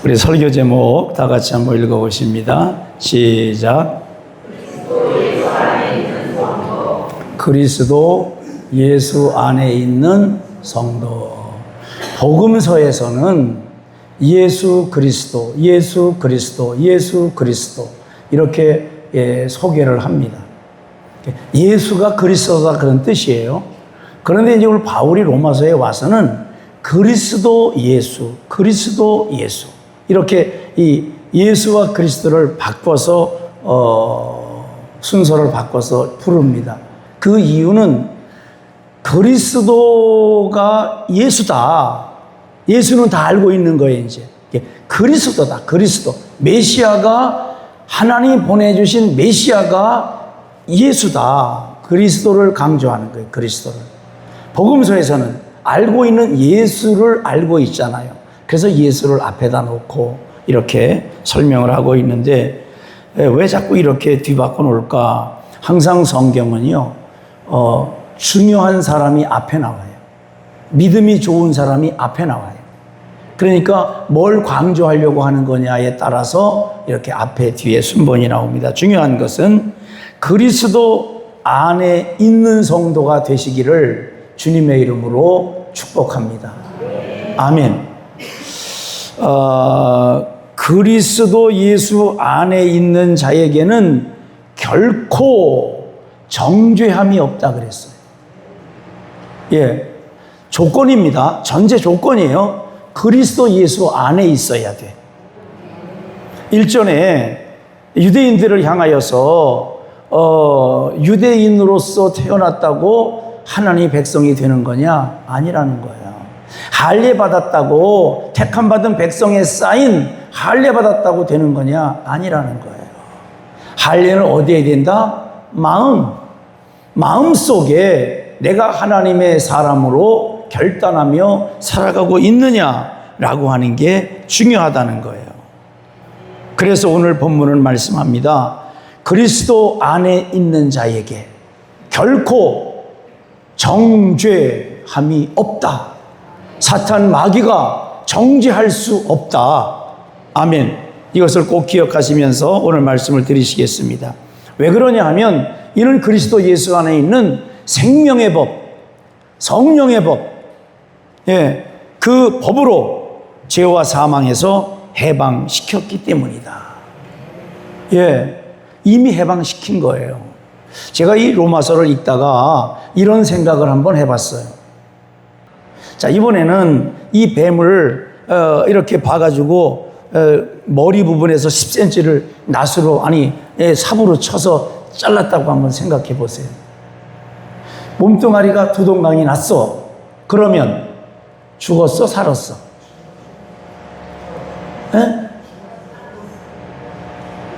우리 설교 제목 다 같이 한번 읽어보십니다. 시작. 그리스도 예수 안에 있는 성도. 복음서에서는 예수 그리스도, 예수 그리스도, 예수 그리스도 이렇게 소개를 합니다. 예수가 그리스도다 그런 뜻이에요. 그런데 이제 오늘 바울이 로마서에 와서는 그리스도 예수, 그리스도 예수 이렇게 이 예수와 그리스도를 바꿔서 순서를 바꿔서 부릅니다. 그 이유는 그리스도가 예수다. 예수는 다 알고 있는 거예요, 이제. 그리스도다, 그리스도. 메시아가 하나님이 보내주신 메시아가 예수다. 그리스도를 강조하는 거예요, 그리스도를. 복음서에서는 알고 있는 예수를 알고 있잖아요. 그래서 예수를 앞에다 놓고 이렇게 설명을 하고 있는데 왜 자꾸 이렇게 뒤바꿔 놓을까? 항상 성경은요, 중요한 사람이 앞에 나와요. 믿음이 좋은 사람이 앞에 나와요. 그러니까 뭘 강조하려고 하는 거냐에 따라서 이렇게 앞에 뒤에 순번이 나옵니다. 중요한 것은 그리스도 안에 있는 성도가 되시기를 주님의 이름으로 축복합니다. 아멘. 그리스도 예수 안에 있는 자에게는 결코 정죄함이 없다 그랬어요. 예, 조건입니다. 전제 조건이에요. 그리스도 예수 안에 있어야 돼. 일전에 유대인들을 향하여서 유대인으로서 태어났다고 하나님의 백성이 되는 거냐? 아니라는 거예요. 할례 받았다고 택함 받은 백성의 쌓인 할례 받았다고 되는 거냐? 아니라는 거예요. 할례는 어디에 된다? 마음 속에 내가 하나님의 사람으로 결단하며 살아가고 있느냐라고 하는 게 중요하다는 거예요. 그래서 오늘 본문은 말씀합니다. 그리스도 안에 있는 자에게 결코 정죄함이 없다. 사탄 마귀가 정죄할 수 없다. 아멘. 이것을 꼭 기억하시면서 오늘 말씀을 드리시겠습니다. 왜 그러냐 하면 이는 그리스도 예수 안에 있는 생명의 법, 성령의 법, 그 법으로 죄와 사망에서 해방시켰기 때문이다. 이미 해방시킨 거예요. 제가 이 로마서를 읽다가 이런 생각을 한번 해봤어요. 자, 이번에는 이 뱀을 이렇게 봐가지고 머리 부분에서 10cm를 낫으로 삽으로 쳐서 잘랐다고 한번 생각해 보세요. 몸뚱아리가 두 동강이 났어. 그러면 죽었어, 살았어?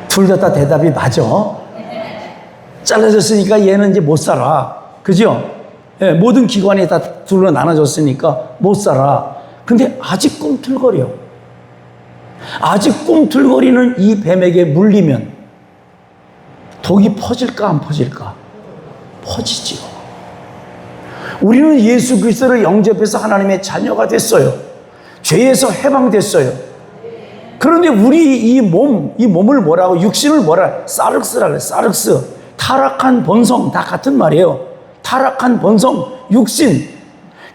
둘 다 대답이 맞아. 잘라졌으니까 얘는 이제 못 살아. 그죠? 모든 기관이 다 둘로 나눠졌으니까 못 살아. 근데 아직 꿈틀거려. 아직 꿈틀거리는 이 뱀에게 물리면 독이 퍼질까 안 퍼질까? 퍼지지요. 우리는 예수 그리스도를 영접해서 하나님의 자녀가 됐어요. 죄에서 해방됐어요. 그런데 우리 이 몸을 뭐라고, 육신을 뭐라, 사륵스라 그래, 사륵스. 타락한 본성, 다 같은 말이에요. 타락한 본성, 육신.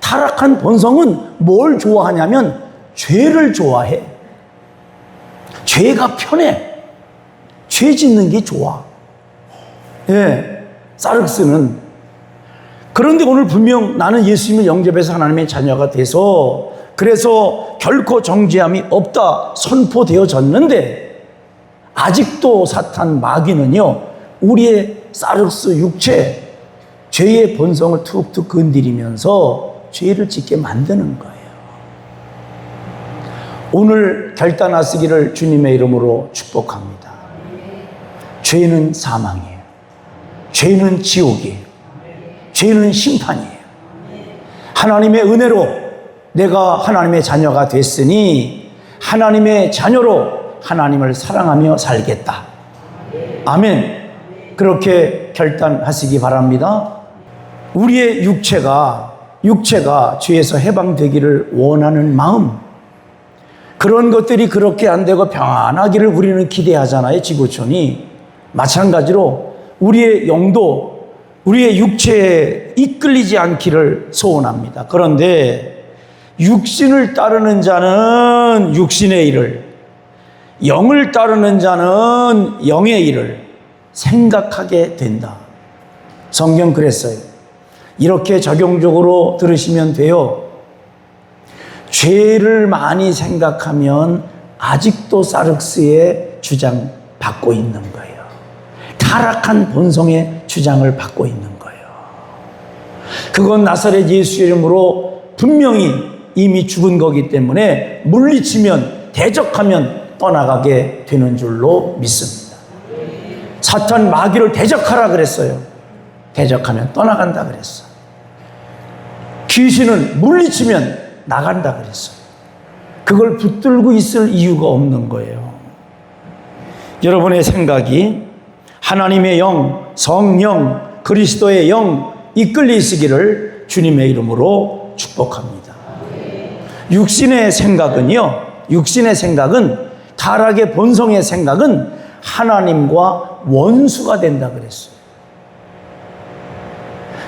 타락한 본성은 뭘 좋아하냐면 죄를 좋아해. 죄가 편해. 죄 짓는 게 좋아. 사륵스는. 그런데 오늘 분명 나는 예수님을 영접해서 하나님의 자녀가 돼서 그래서 결코 정죄함이 없다 선포되어졌는데 아직도 사탄 마귀는요, 우리의 사륵스 육체, 죄의 본성을 툭툭 건드리면서 죄를 짓게 만드는 거예요. 오늘 결단하시기를 주님의 이름으로 축복합니다. 죄는 사망이에요. 죄는 지옥이에요. 죄는 심판이에요. 하나님의 은혜로 내가 하나님의 자녀가 됐으니 하나님의 자녀로 하나님을 사랑하며 살겠다. 아멘. 그렇게 결단하시기 바랍니다. 우리의 육체가 죄에서 해방되기를 원하는 마음, 그런 것들이 그렇게 안 되고 평안하기를 우리는 기대하잖아요, 지구촌이. 마찬가지로 우리의 영도, 우리의 육체에 이끌리지 않기를 소원합니다. 그런데 육신을 따르는 자는 육신의 일을, 영을 따르는 자는 영의 일을 생각하게 된다. 성경 그랬어요. 이렇게 적용적으로 들으시면 돼요. 죄를 많이 생각하면 아직도 사륵스의 주장 받고 있는 거예요. 타락한 본성의 주장을 받고 있는 거예요. 그건 나사렛 예수 이름으로 분명히 이미 죽은 거기 때문에 물리치면, 대적하면 떠나가게 되는 줄로 믿습니다. 사탄 마귀를 대적하라 그랬어요. 대적하면 떠나간다 그랬어요. 귀신은 물리치면 나간다 그랬어요. 그걸 붙들고 있을 이유가 없는 거예요. 여러분의 생각이 하나님의 영, 성령, 그리스도의 영 이끌리시기를 주님의 이름으로 축복합니다. 육신의 생각은 타락의 본성의 생각은 하나님과 원수가 된다 그랬어요.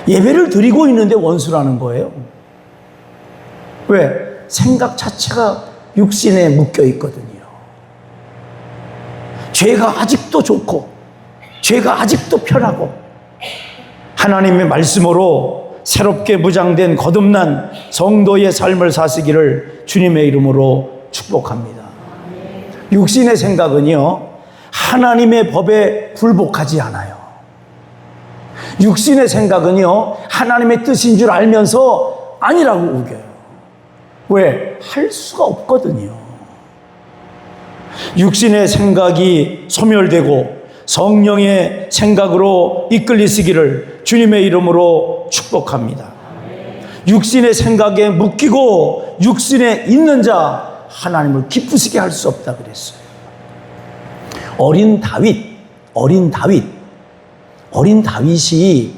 예배를 드리고 있는데 원수라는 거예요. 왜? 생각 자체가 육신에 묶여 있거든요. 죄가 아직도 좋고, 죄가 아직도 편하고, 하나님의 말씀으로 새롭게 무장된 거듭난 성도의 삶을 사시기를 주님의 이름으로 축복합니다. 육신의 생각은요, 하나님의 법에 굴복하지 않아요. 육신의 생각은요, 하나님의 뜻인 줄 알면서 아니라고 우겨요. 왜? 할 수가 없거든요. 육신의 생각이 소멸되고 성령의 생각으로 이끌리시기를 주님의 이름으로 축복합니다. 육신의 생각에 묶이고 육신에 있는 자 하나님을 기쁘시게 할 수 없다 그랬어요. 어린 다윗이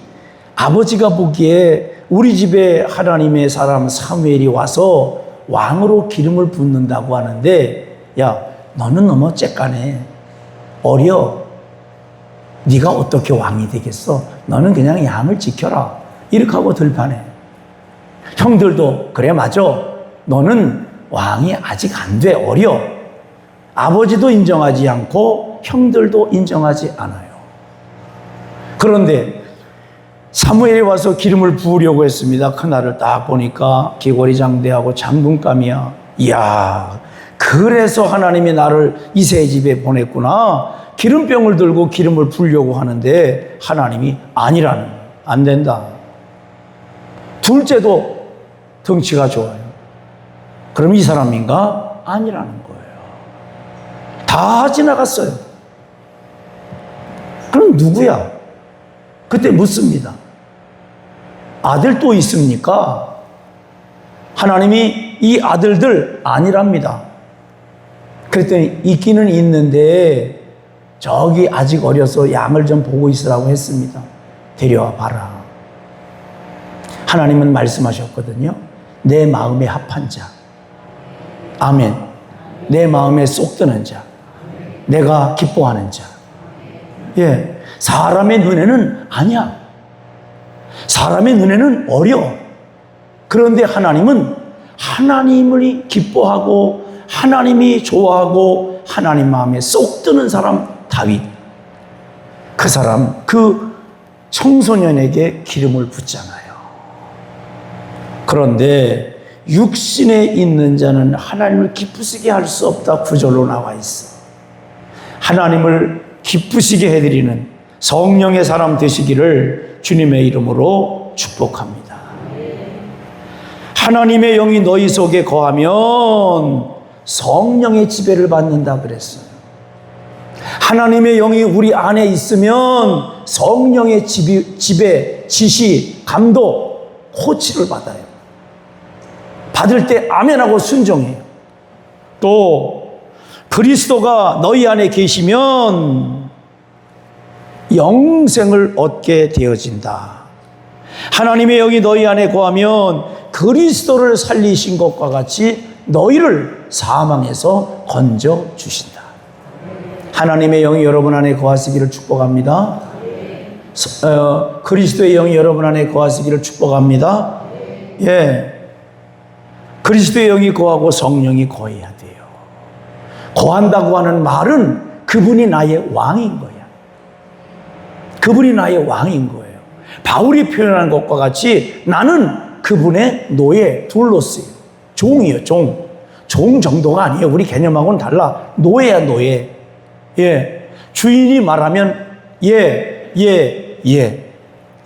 아버지가 보기에 우리 집에 하나님의 사람 사무엘이 와서 왕으로 기름을 붓는다고 하는데, 야, 너는 너무 쬐까네. 어려. 네가 어떻게 왕이 되겠어? 너는 그냥 양을 지켜라. 이렇게 하고 들판에. 형들도 그래 맞아. 너는 왕이 아직 안 돼. 어려. 아버지도 인정하지 않고 형들도 인정하지 않아요. 그런데 사무엘이 와서 기름을 부으려고 했습니다. 그날을 딱 보니까 귀걸이 장대하고 장군감이야. 이야, 그래서 하나님이 나를 이새의 집에 보냈구나. 기름병을 들고 기름을 부으려고 하는데 하나님이 아니라는 거예요. 안 된다. 둘째도 덩치가 좋아요. 그럼 이 사람인가? 아니라는 거예요. 다 지나갔어요. 그럼 누구야? 그때 묻습니다. 아들 또 있습니까? 하나님이 이 아들들 아니랍니다. 그랬더니 있기는 있는데 저기 아직 어려서 양을 좀 보고 있으라고 했습니다. 데려와 봐라. 하나님은 말씀하셨거든요. 내 마음에 합한 자. 아멘. 내 마음에 쏙 드는 자. 내가 기뻐하는 자. 예. 사람의 눈에는 아니야. 사람의 눈에는 어려. 그런데 하나님은 하나님을 기뻐하고 하나님이 좋아하고 하나님 마음에 쏙 드는 사람 다윗. 그 사람, 그 청소년에게 기름을 붓잖아요. 그런데 육신에 있는 자는 하나님을 기쁘시게 할 수 없다 구절로 나와 있어. 하나님을 기쁘시게 해드리는 성령의 사람 되시기를 주님의 이름으로 축복합니다. 하나님의 영이 너희 속에 거하면 성령의 지배를 받는다 그랬어요. 하나님의 영이 우리 안에 있으면 성령의 지배, 지시, 감독, 코치를 받아요. 받을 때 아멘하고 순종해요. 또 그리스도가 너희 안에 계시면 영생을 얻게 되어진다. 하나님의 영이 너희 안에 거하면 그리스도를 살리신 것과 같이 너희를 사망에서 건져 주신다. 하나님의 영이 여러분 안에 거하시기를 축복합니다. 그리스도의 영이 여러분 안에 거하시기를 축복합니다. 예, 그리스도의 영이 거하고 성령이 거해야 돼요. 거한다고 하는 말은 그분이 나의 왕인 거야. 그분이 나의 왕인 거예요. 바울이 표현한 것과 같이 나는 그분의 노예, 둘로스예요. 종이에요, 종. 종 정도가 아니에요. 우리 개념하고는 달라. 노예야, 노예. 예. 주인이 말하면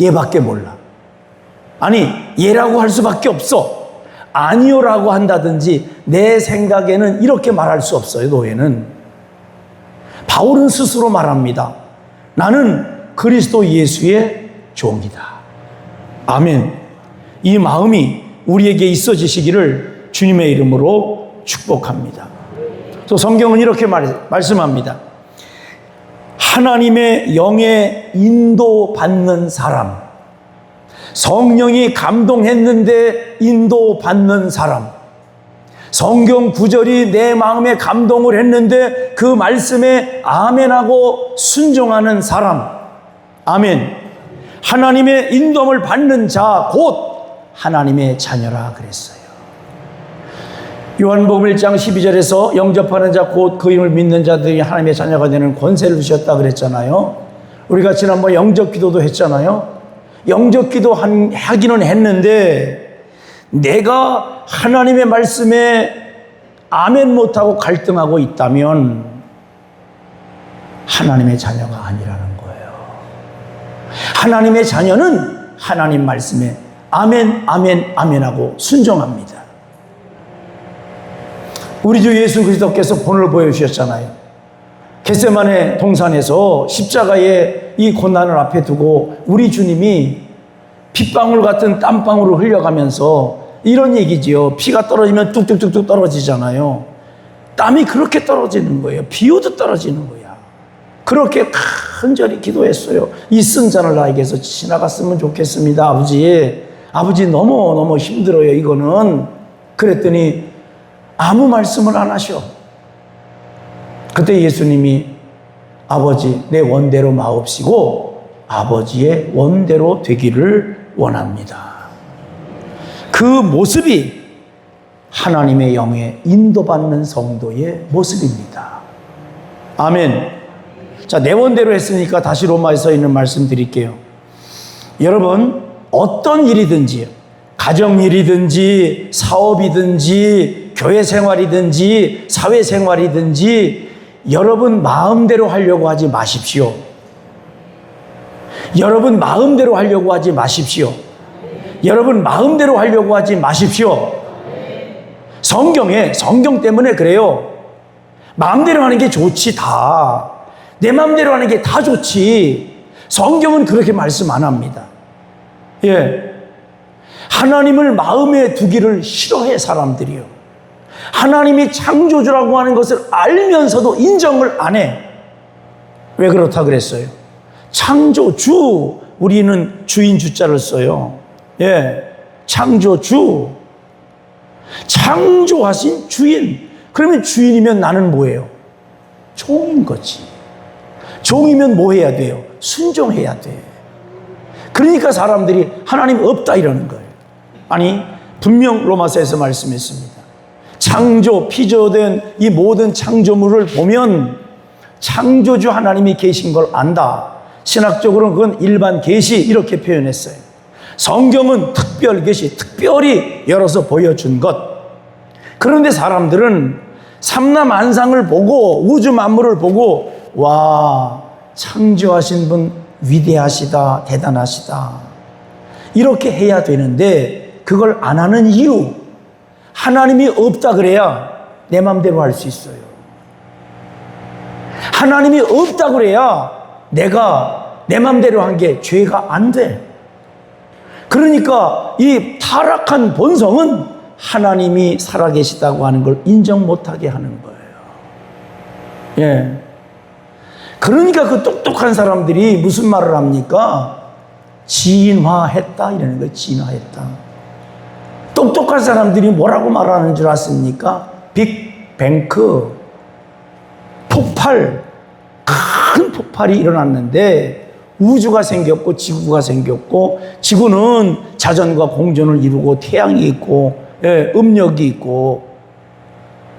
얘밖에 몰라. 아니, 얘라고 할 수밖에 없어. 아니요라고 한다든지 내 생각에는 이렇게 말할 수 없어요, 노예는. 바울은 스스로 말합니다. 나는 그리스도 예수의 종이다. 아멘. 이 마음이 우리에게 있어지시기를 주님의 이름으로 축복합니다. 또 성경은 이렇게 말씀합니다. 하나님의 영에 인도받는 사람, 성령이 감동했는데 인도받는 사람, 성경 구절이 내 마음에 감동을 했는데 그 말씀에 아멘하고 순종하는 사람, 아멘. 하나님의 인도함을 받는 자 곧 하나님의 자녀라 그랬어요. 요한복음 1장 12절에서 영접하는 자 곧 그 이름을 믿는 자들이 하나님의 자녀가 되는 권세를 주셨다 그랬잖아요. 우리가 지난번 영접 기도도 했잖아요. 영접 기도 하기는 했는데 내가 하나님의 말씀에 아멘 못하고 갈등하고 있다면 하나님의 자녀가 아니라는 거예요. 하나님의 자녀는 하나님 말씀에 아멘, 아멘, 아멘하고 순종합니다. 우리 주 예수 그리스도께서 본을 보여주셨잖아요. 겟세마네 동산에서 십자가의 이 고난을 앞에 두고 우리 주님이 핏방울 같은 땀방울을 흘려가면서 이런 얘기지요. 피가 떨어지면 뚝뚝뚝뚝 떨어지잖아요. 땀이 그렇게 떨어지는 거예요. 비 오듯 떨어지는 거야. 그렇게 간절히 기도했어요. 이 쓴 잔을 나에게서 지나갔으면 좋겠습니다. 아버지 너무 힘들어요. 이거는. 그랬더니 아무 말씀을 안 하셔. 그때 예수님이 아버지 내 원대로 마옵시고 아버지의 원대로 되기를 원합니다. 그 모습이 하나님의 영에 인도받는 성도의 모습입니다. 아멘. 자, 내 원대로 했으니까 다시 로마에 써 있는 말씀 드릴게요. 여러분, 어떤 일이든지, 가정일이든지, 사업이든지, 교회 생활이든지, 사회 생활이든지, 여러분 마음대로 하려고 하지 마십시오. 여러분 마음대로 하려고 하지 마십시오. 여러분 마음대로 하려고 하지 마십시오. 성경 때문에 그래요. 마음대로 하는 게 좋지, 다. 내 마음대로 하는 게 다 좋지. 성경은 그렇게 말씀 안 합니다. 예. 하나님을 마음에 두기를 싫어해, 사람들이요. 하나님이 창조주라고 하는 것을 알면서도 인정을 안 해. 왜 그렇다 그랬어요? 창조주, 우리는 주인 주자를 써요. 예, 창조주, 창조하신 주인. 그러면 주인이면 나는 뭐예요? 종인 거지. 종이면 뭐 해야 돼요? 순종해야 돼. 그러니까 사람들이 하나님 없다 이러는 거예요. 아니, 분명 로마서에서 말씀했습니다. 창조, 피조된 이 모든 창조물을 보면 창조주 하나님이 계신 걸 안다. 신학적으로는 그건 일반 계시 이렇게 표현했어요. 성경은 특별 계시, 특별히 열어서 보여준 것. 그런데 사람들은 삼라만상을 보고 우주 만물을 보고 와, 창조하신 분 위대하시다, 대단하시다 이렇게 해야 되는데 그걸 안 하는 이유, 하나님이 없다 그래야 내 마음대로 할 수 있어요. 하나님이 없다 그래야 내가 내 마음대로 한 게 죄가 안 돼. 그러니까 이 타락한 본성은 하나님이 살아계시다고 하는 걸 인정 못하게 하는 거예요. 예. 그러니까 그 똑똑한 사람들이 무슨 말을 합니까? 진화했다 이러는 거예요. 진화했다. 똑똑한 사람들이 뭐라고 말하는 줄 아십니까? 빅뱅크, 폭발, 큰 폭발이 일어났는데 우주가 생겼고 지구가 생겼고, 지구는 자전과 공전을 이루고 태양이 있고 음력이 있고,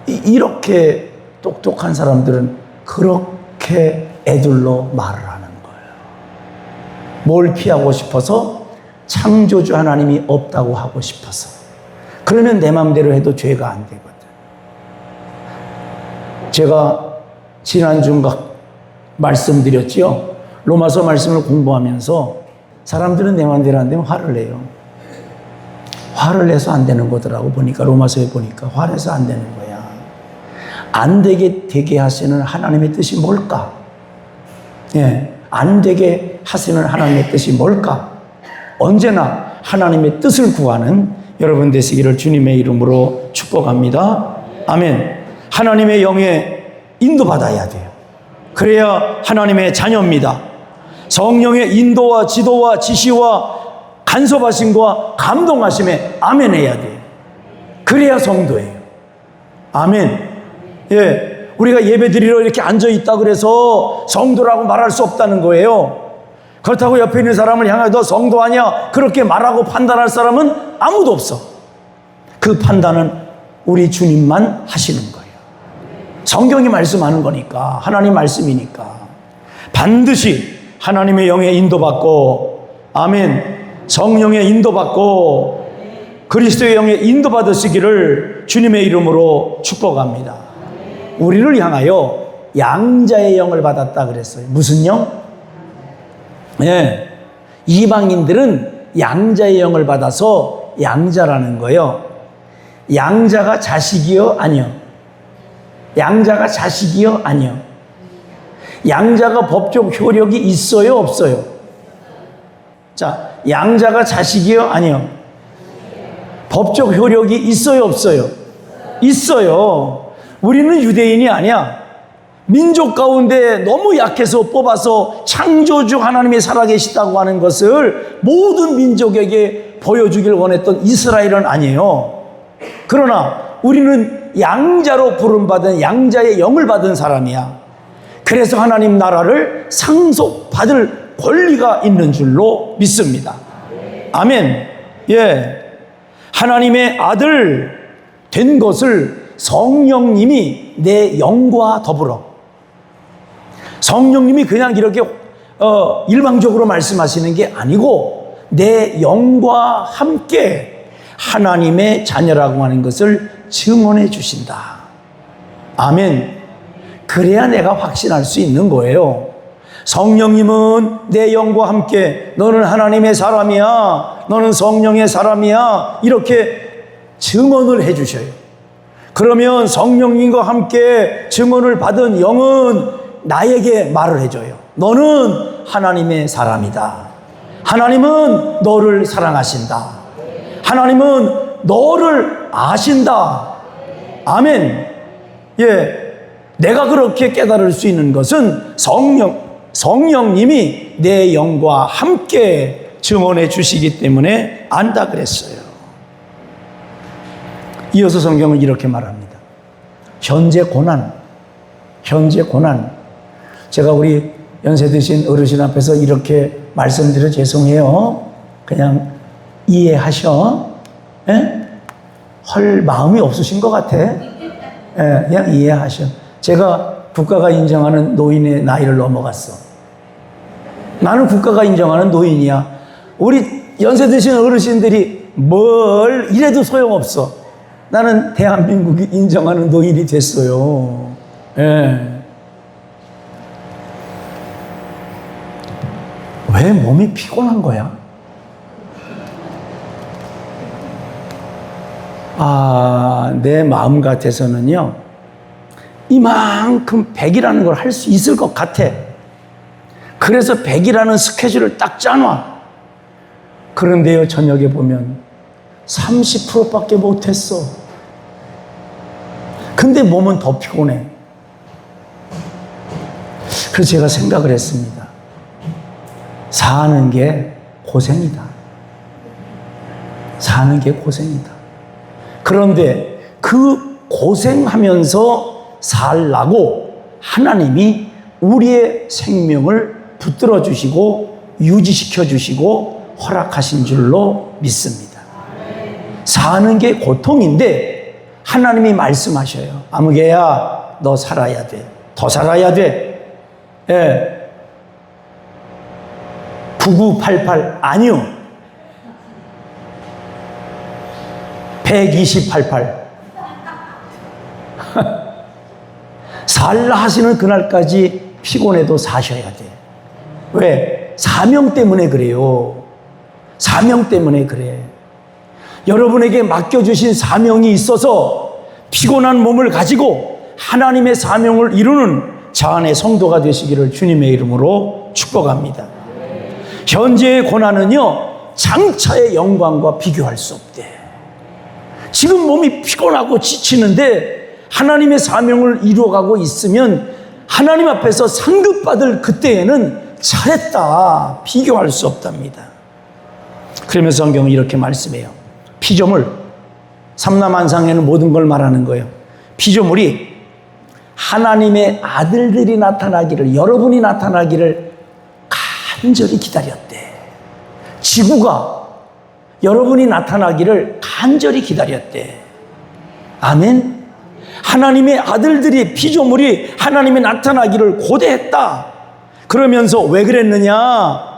이렇게 똑똑한 사람들은 그렇게 애들로 말을 하는 거예요. 뭘 피하고 싶어서? 창조주 하나님이 없다고 하고 싶어서. 그러면 내 마음대로 해도 죄가 안 되거든. 제가 지난주인가 말씀드렸지요. 로마서 말씀을 공부하면서 사람들은 내 마음대로 안 되면 화를 내요. 화를 내서 안 되는 거더라고. 보니까 로마서에 보니까 화내서 안 되는 거야. 안 되게 하시는 하나님의 뜻이 뭘까? 안 되게 하시는 하나님의 뜻이 뭘까? 언제나 하나님의 뜻을 구하는 여러분 되시기를 주님의 이름으로 축복합니다. 아멘. 하나님의 영에 인도받아야 돼요. 그래야 하나님의 자녀입니다. 성령의 인도와 지도와 지시와 간섭하심과 감동하심에 아멘 해야 돼요. 그래야 성도예요. 아멘. 우리가 예배 드리러 이렇게 앉아있다 그래서 성도라고 말할 수 없다는 거예요. 그렇다고 옆에 있는 사람을 향해 너 성도 아니야? 그렇게 말하고 판단할 사람은 아무도 없어. 그 판단은 우리 주님만 하시는 거예요. 성경이 말씀하는 거니까, 하나님 말씀이니까. 반드시 하나님의 영에 인도받고, 아멘, 성령의 인도받고 그리스도의 영에 인도받으시기를 주님의 이름으로 축복합니다. 우리를 향하여 양자의 영을 받았다 그랬어요. 무슨 영? 이방인들은 양자의 영을 받아서 양자라는 거예요. 양자가 자식이요? 아니요. 양자가 자식이요? 아니요. 양자가 법적 효력이 있어요? 없어요? 자, 양자가 자식이요? 아니요. 법적 효력이 있어요? 없어요? 있어요. 우리는 유대인이 아니야. 민족 가운데 너무 약해서 뽑아서 창조주 하나님이 살아계시다고 하는 것을 모든 민족에게 보여주길 원했던 이스라엘은 아니에요. 그러나 우리는 양자로 부름받은, 양자의 영을 받은 사람이야. 그래서 하나님 나라를 상속받을 권리가 있는 줄로 믿습니다. 아멘. 하나님의 아들 된 것을 성령님이 내 영과 더불어, 성령님이 그냥 이렇게 일방적으로 말씀하시는 게 아니고 내 영과 함께 하나님의 자녀라고 하는 것을 증언해 주신다. 아멘. 그래야 내가 확신할 수 있는 거예요. 성령님은 내 영과 함께 너는 하나님의 사람이야, 너는 성령의 사람이야, 이렇게 증언을 해 주셔요. 그러면 성령님과 함께 증언을 받은 영은 나에게 말을 해줘요. 너는 하나님의 사람이다. 하나님은 너를 사랑하신다. 하나님은 너를 아신다. 아멘. 내가 그렇게 깨달을 수 있는 것은 성령님이 내 영과 함께 증언해 주시기 때문에 안다 그랬어요. 이어서 성경은 이렇게 말합니다. 현재 고난. 제가 우리 연세 드신 어르신 앞에서 이렇게 말씀드려 죄송해요. 그냥 이해하셔. 할 마음이 없으신 것 같아. 그냥 이해하셔. 제가 국가가 인정하는 노인의 나이를 넘어갔어. 나는 국가가 인정하는 노인이야. 우리 연세 드신 어르신들이 뭘 이래도 소용없어. 나는 대한민국이 인정하는 노인이 됐어요. 왜 몸이 피곤한 거야? 내 마음 같아서는요, 이만큼 100이라는 걸 할 수 있을 것 같아. 그래서 100이라는 스케줄을 딱 짜놔. 그런데요, 저녁에 보면 30%밖에 못했어. 근데 몸은 더 피곤해. 그래서 제가 생각을 했습니다. 사는 게 고생이다. 사는 게 고생이다. 그런데 그 고생하면서 살라고 하나님이 우리의 생명을 붙들어 주시고 유지시켜 주시고 허락하신 줄로 믿습니다. 사는 게 고통인데 하나님이 말씀하셔요. 아무개야, 너 살아야 돼. 더 살아야 돼. 예. 9988 아니요. 128. 살라 하시는 그날까지 피곤해도 사셔야 돼. 왜? 사명 때문에 그래요. 사명 때문에 그래. 여러분에게 맡겨주신 사명이 있어서 피곤한 몸을 가지고 하나님의 사명을 이루는 자 안의 성도가 되시기를 주님의 이름으로 축복합니다. 현재의 고난은요, 장차의 영광과 비교할 수 없대. 지금 몸이 피곤하고 지치는데 하나님의 사명을 이루어가고 있으면 하나님 앞에서 상급받을 그때에는 잘했다, 비교할 수 없답니다. 그러면서 성경은 이렇게 말씀해요. 피조물, 삼라만상에는 모든 걸 말하는 거예요. 피조물이 하나님의 아들들이 나타나기를, 여러분이 나타나기를 간절히 기다렸대. 지구가 여러분이 나타나기를 간절히 기다렸대. 아멘. 하나님의 아들들이, 피조물이 하나님이 나타나기를 고대했다. 그러면서 왜 그랬느냐?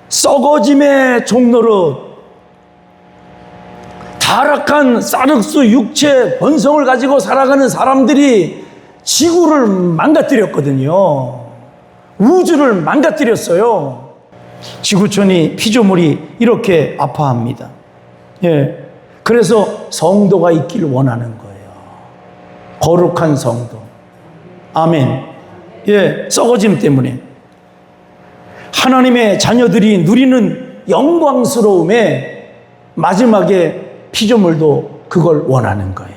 썩어짐의 종로로 타락한 사륵수 육체 본성을 가지고 살아가는 사람들이 지구를 망가뜨렸거든요. 우주를 망가뜨렸어요. 지구촌이, 피조물이 이렇게 아파합니다. 예. 그래서 성도가 있길 원하는 거예요. 거룩한 성도. 아멘. 예. 썩어짐 때문에. 하나님의 자녀들이 누리는 영광스러움에 마지막에 피조물도 그걸 원하는 거예요.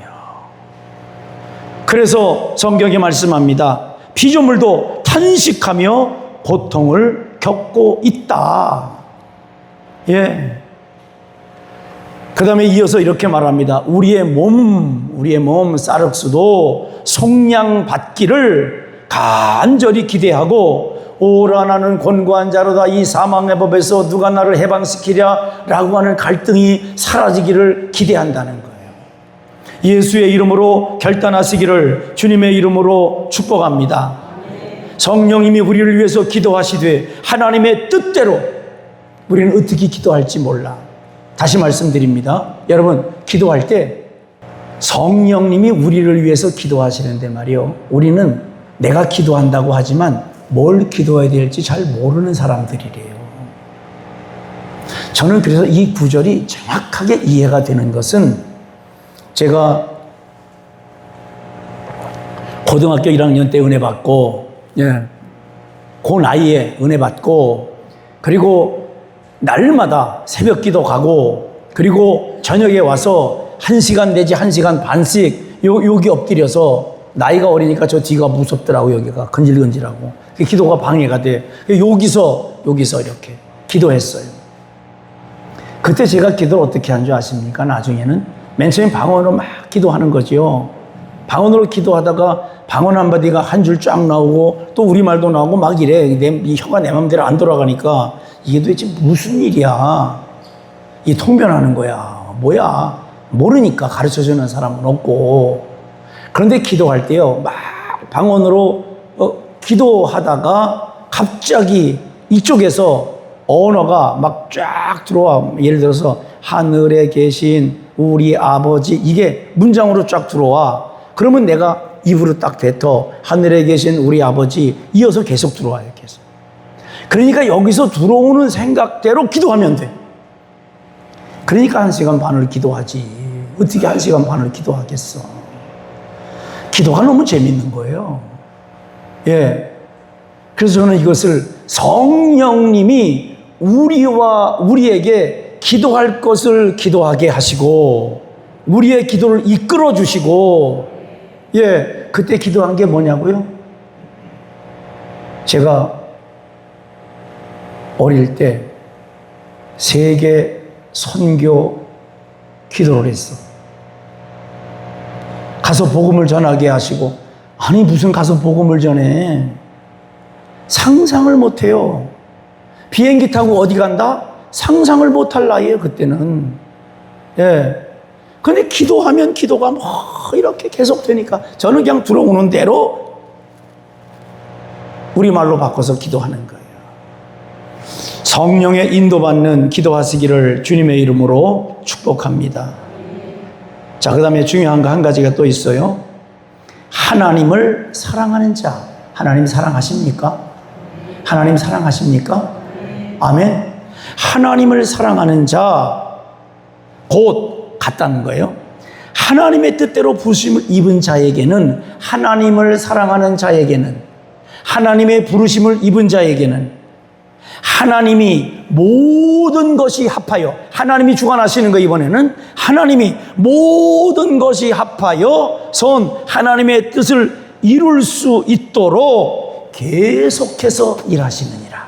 그래서 성경에 말씀합니다. 피조물도 탄식하며 고통을 겪고 있다. 예. 그 다음에 이어서 이렇게 말합니다. 우리의 몸, 사륵수도 속량받기를 간절히 기대하고 오라 나는 권고한 자로다. 이 사망의 법에서 누가 나를 해방시키랴 라고 하는 갈등이 사라지기를 기대한다는 거예요. 예수의 이름으로 결단하시기를 주님의 이름으로 축복합니다. 성령님이 우리를 위해서 기도하시되 하나님의 뜻대로 우리는 어떻게 기도할지 몰라. 다시 말씀드립니다. 여러분, 기도할 때 성령님이 우리를 위해서 기도하시는데 말이요, 우리는 내가 기도한다고 하지만 뭘 기도해야 될지 잘 모르는 사람들이래요. 저는 그래서 이 구절이 정확하게 이해가 되는 것은, 제가 고등학교 1학년 때 은혜 받고, 예, 그 나이에 은혜 받고, 그리고 날마다 새벽 기도 가고, 그리고 저녁에 와서 1시간 내지 1시간 반씩 여기 엎드려서, 나이가 어리니까 저 뒤가 무섭더라고. 여기가 근질근질하고 기도가 방해가 돼. 여기서 이렇게 기도했어요. 그때 제가 기도를 어떻게 한 줄 아십니까? 나중에는 맨 처음에 방언으로 막 기도하는 거지요. 방언으로 기도하다가 방언 한마디가 한 줄 쫙 나오고 또 우리말도 나오고 막 이래. 이 혀가 내 맘대로 안 돌아가니까 이게 도대체 무슨 일이야? 이 통변하는 거야. 뭐야? 모르니까 가르쳐주는 사람은 없고. 그런데 기도할 때요, 막 방언으로 기도하다가 갑자기 이쪽에서 언어가 막 쫙 들어와. 예를 들어서 하늘에 계신 우리 아버지, 이게 문장으로 쫙 들어와. 그러면 내가 입으로 딱 뱉어. 하늘에 계신 우리 아버지, 이어서 계속 들어와요. 계속. 그러니까 여기서 들어오는 생각대로 기도하면 돼. 그러니까 1시간 반을 기도하지. 어떻게 1시간 반을 기도하겠어? 기도가 너무 재밌는 거예요. 예. 그래서 저는 이것을 성령님이 우리에게 기도할 것을 기도하게 하시고, 우리의 기도를 이끌어 주시고, 예. 그때 기도한 게 뭐냐고요? 제가 어릴 때 세계 선교 기도를 했어. 가서 복음을 전하게 하시고. 아니 무슨 가서 복음을 전해. 상상을 못해요. 비행기 타고 어디 간다? 상상을 못할 나이에요 그때는. 예. 근데 기도하면 기도가 뭐 이렇게 계속 되니까 저는 그냥 들어오는 대로 우리말로 바꿔서 기도하는 거예요. 성령의 인도받는 기도하시기를 주님의 이름으로 축복합니다. 자, 그 다음에 중요한 거 한 가지가 또 있어요. 하나님을 사랑하는 자. 하나님 사랑하십니까? 하나님 사랑하십니까? 아멘. 하나님을 사랑하는 자, 곧 같다는 거예요. 하나님의 뜻대로 부르심을 입은 자에게는, 하나님을 사랑하는 자에게는, 하나님의 부르심을 입은 자에게는 하나님이 모든 것이 합하여, 하나님이 주관하시는 거 이번에는 하나님이 모든 것이 합하여 선 하나님의 뜻을 이룰 수 있도록 계속해서 일하시느니라.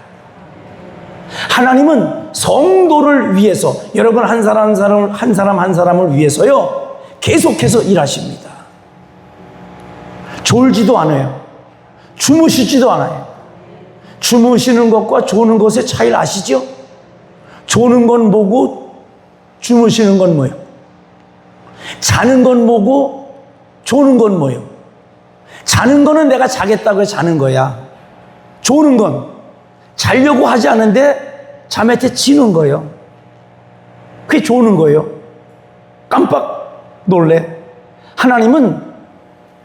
하나님은 성도를 위해서, 여러분 한 사람을 위해서요 계속해서 일하십니다. 졸지도 않아요. 주무시지도 않아요. 주무시는 것과 조는 것의 차이를 아시죠? 조는 건 뭐고 주무시는 건 뭐예요? 자는 건 뭐고 조는 건 뭐예요? 자는 거는 내가 자겠다고 해서 자는 거야. 조는 건 자려고 하지 않은데 잠에 지는 거예요. 그게 조는 거예요. 깜빡 놀래. 하나님은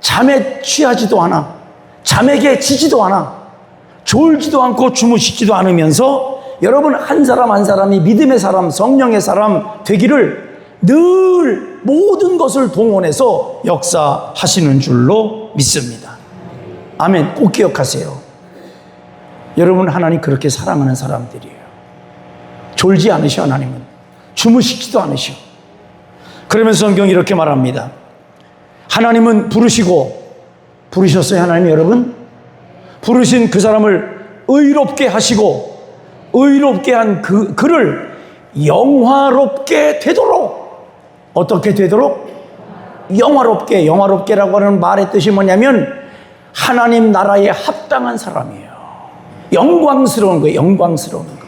잠에 취하지도 않아. 잠에게 지지도 않아. 졸지도 않고 주무시지도 않으면서 여러분 한 사람 한 사람이 믿음의 사람, 성령의 사람 되기를 늘 모든 것을 동원해서 역사하시는 줄로 믿습니다. 아멘. 꼭 기억하세요. 여러분 하나님 그렇게 사랑하는 사람들이에요. 졸지 않으셔. 하나님은 주무시지도 않으셔. 그러면서 성경이 이렇게 말합니다. 하나님은 부르셨어요. 하나님 여러분 부르신 그 사람을 의롭게 하시고 의롭게 한 그를 영화롭게 되도록, 어떻게 되도록? 영화롭게라고 하는 말의 뜻이 뭐냐면 하나님 나라에 합당한 사람이에요. 영광스러운 거예요. 영광스러운 거.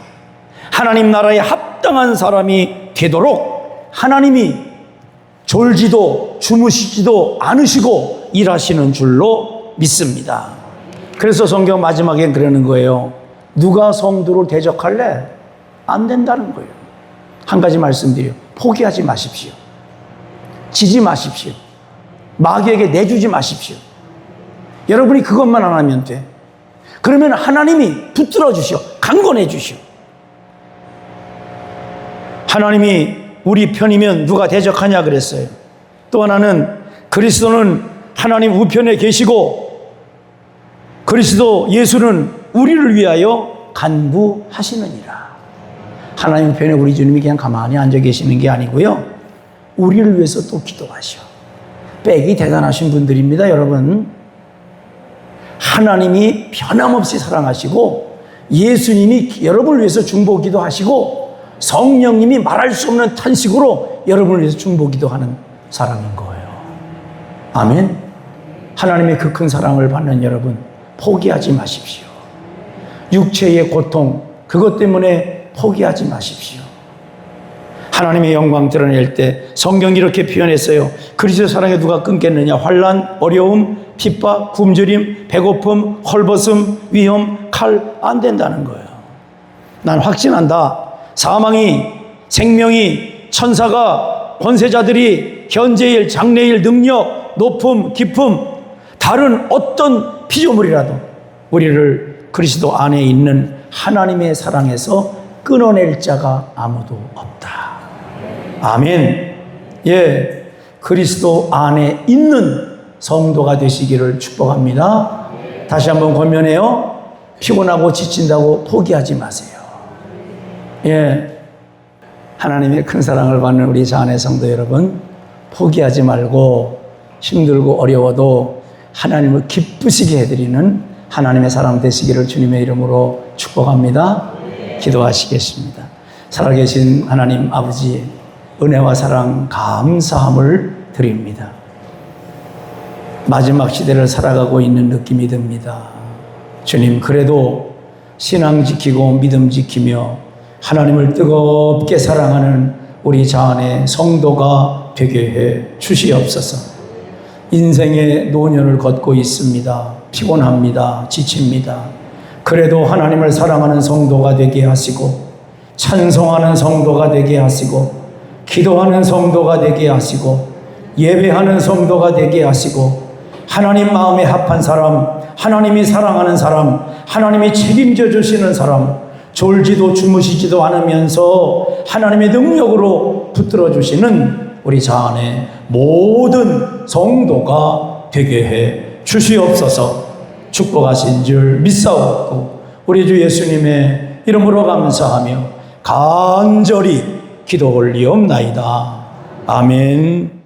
하나님 나라에 합당한 사람이 되도록 하나님이 졸지도 주무시지도 않으시고 일하시는 줄로 믿습니다. 그래서 성경 마지막엔 그러는 거예요. 누가 성도를 대적할래? 안 된다는 거예요. 한 가지 말씀드려요. 포기하지 마십시오. 지지 마십시오. 마귀에게 내주지 마십시오. 여러분이 그것만 안 하면 돼. 그러면 하나님이 붙들어 주시오. 강건해 주시오. 하나님이 우리 편이면 누가 대적하냐 그랬어요. 또 하나는 그리스도는 하나님 우편에 계시고 그리스도 예수는 우리를 위하여 간구하시느니라. 하나님 편에 우리 주님이 그냥 가만히 앉아 계시는 게 아니고요. 우리를 위해서 또 기도하셔. 백이 대단하신 분들입니다, 여러분. 하나님이 변함없이 사랑하시고 예수님이 여러분을 위해서 중보기도 하시고 성령님이 말할 수 없는 탄식으로 여러분을 위해서 중보기도 하는 사람인 거예요. 아멘. 하나님의 그 큰 사랑을 받는 여러분 포기하지 마십시오. 육체의 고통 그것 때문에 포기하지 마십시오. 하나님의 영광 드러낼 때 성경이 이렇게 표현했어요. 그리스도 사랑에 누가 끊겠느냐? 환난, 어려움, 핍박, 굶주림, 배고픔, 헐벗음, 위험, 칼 안 된다는 거예요. 난 확신한다. 사망이, 생명이, 천사가, 권세자들이 현재일, 장래일, 능력, 높음, 깊음 다른 어떤 피조물이라도 우리를 그리스도 안에 있는 하나님의 사랑에서 끊어낼 자가 아무도 없다. 아멘. 예, 그리스도 안에 있는 성도가 되시기를 축복합니다. 다시 한번 권면해요. 피곤하고 지친다고 포기하지 마세요. 예, 하나님의 큰 사랑을 받는 우리 자안의 성도 여러분, 포기하지 말고 힘들고 어려워도 하나님을 기쁘시게 해드리는 하나님의 사람 되시기를 주님의 이름으로 축복합니다. 기도하시겠습니다. 살아계신 하나님 아버지, 은혜와 사랑 감사함을 드립니다. 마지막 시대를 살아가고 있는 느낌이 듭니다. 주님, 그래도 신앙 지키고 믿음 지키며 하나님을 뜨겁게 사랑하는 우리 자안의 성도가 되게 해 주시옵소서. 인생의 노년을 걷고 있습니다. 피곤합니다. 지칩니다. 그래도 하나님을 사랑하는 성도가 되게 하시고, 찬송하는 성도가 되게 하시고, 기도하는 성도가 되게 하시고, 예배하는 성도가 되게 하시고, 하나님 마음에 합한 사람, 하나님이 사랑하는 사람, 하나님이 책임져 주시는 사람, 졸지도 주무시지도 않으면서 하나님의 능력으로 붙들어 주시는 우리 자안의 모든 성도가 되게 해 주시옵소서. 축복하신 줄 믿사옵고 우리 주 예수님의 이름으로 감사하며 간절히 기도 올리옵나이다. 아멘.